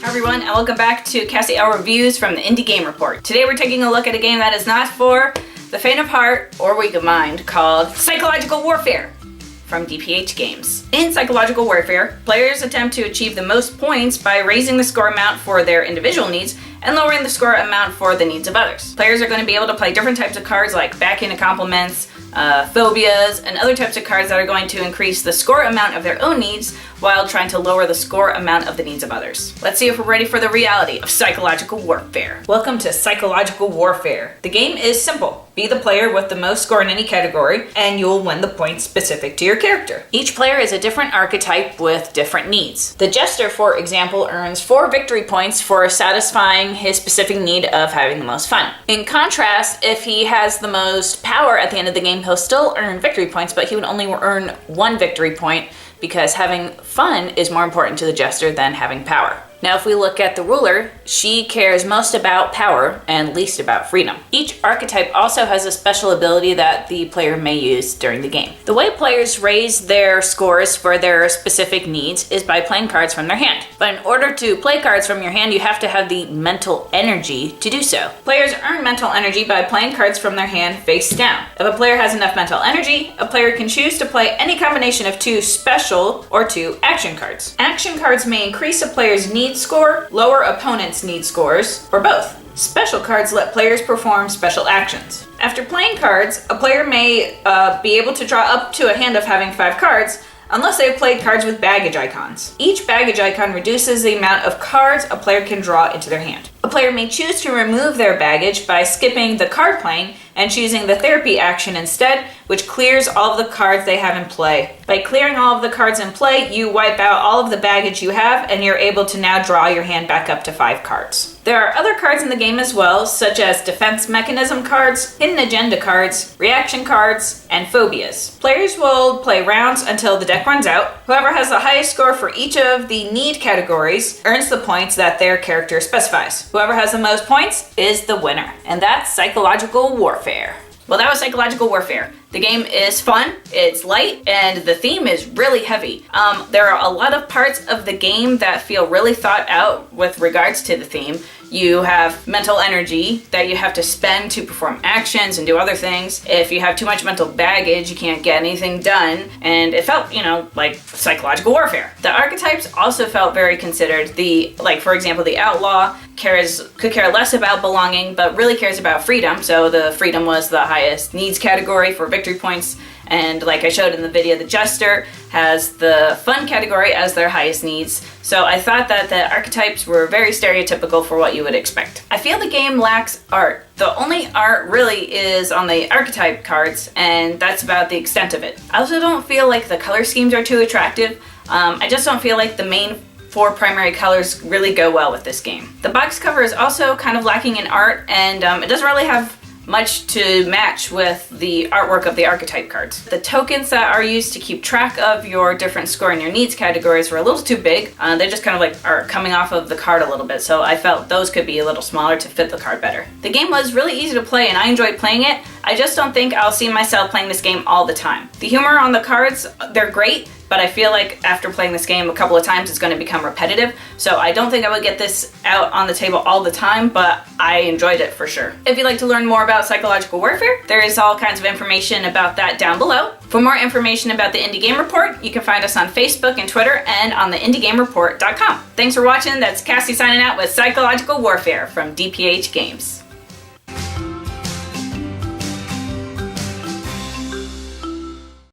Everyone, and welcome back to Cassie L Reviews from the Indie Game Report. Today we're taking a look at a game that is not for the faint of heart or weak of mind, called Psychological Warfare from DPH Games. In Psychological Warfare, players attempt to achieve the most points by raising the score amount for their individual needs and lowering the score amount for the needs of others. Players are going to be able to play different types of cards like backhand compliments, phobias, and other types of cards that are going to increase the score amount of their own needs while trying to lower the score amount of the needs of others. Let's see if we're ready for the reality of Psychological Warfare. Welcome to Psychological Warfare. The game is simple. Be the player with the most score in any category, and you'll win the points specific to your character. Each player is a different archetype with different needs. The Jester, for example, earns 4 victory points for satisfying his specific need of having the most fun. In contrast, if he has the most power at the end of the game, he'll still earn victory points, but he would only earn 1 victory point because having fun is more important to the Jester than having power. Now, if we look at the Ruler, she cares most about power and least about freedom. Each archetype also has a special ability that the player may use during the game. The way players raise their scores for their specific needs is by playing cards from their hand. But in order to play cards from your hand, you have to have the mental energy to do so. Players earn mental energy by playing cards from their hand face down. If a player has enough mental energy, a player can choose to play any combination of 2 special or 2 action cards. Action cards may increase a player's need score, lower opponents' need scores, or both. Special cards let players perform special actions. After playing cards, a player may be able to draw up to a hand of having 5 cards, unless they have played cards with baggage icons. Each baggage icon reduces the amount of cards a player can draw into their hand. A player may choose to remove their baggage by skipping the card playing and choosing the therapy action instead, which clears all of the cards they have in play. By clearing all of the cards in play, you wipe out all of the baggage you have, and you're able to now draw your hand back up to 5 cards. There are other cards in the game as well, such as defense mechanism cards, hidden agenda cards, reaction cards, and phobias. Players will play rounds until the deck runs out. Whoever has the highest score for each of the need categories earns the points that their character specifies. Whoever has the most points is the winner. And that's Psychological Warfare. Well, that was Psychological Warfare. The game is fun, it's light, and the theme is really heavy. There are a lot of parts of the game that feel really thought out with regards to the theme. You have mental energy that you have to spend to perform actions and do other things. If you have too much mental baggage, you can't get anything done. And it felt, like psychological warfare. The archetypes also felt very considered. For example, the outlaw could care less about belonging, but really cares about freedom. So the freedom was the highest needs category for victory points. And like I showed in the video, the Jester has the fun category as their highest needs. So I thought that the archetypes were very stereotypical for what you would expect. I feel the game lacks art. The only art really is on the archetype cards, and that's about the extent of it. I also don't feel like the color schemes are too attractive. I just don't feel like the main 4 primary colors really go well with this game. The box cover is also kind of lacking in art, and it doesn't really have much to match with the artwork of the archetype cards. The tokens that are used to keep track of your different score and your needs categories were a little too big. They just kind of are coming off of the card a little bit, so I felt those could be a little smaller to fit the card better. The game was really easy to play and I enjoyed playing it. I just don't think I'll see myself playing this game all the time. The humor on the cards, they're great, but I feel like after playing this game a couple of times, it's going to become repetitive. So I don't think I would get this out on the table all the time, but I enjoyed it for sure. If you'd like to learn more about Psychological Warfare, there is all kinds of information about that down below. For more information about the Indie Game Report, you can find us on Facebook and Twitter and on the indiegamereport.com. Thanks for watching. That's Cassie signing out with Psychological Warfare from DPH Games.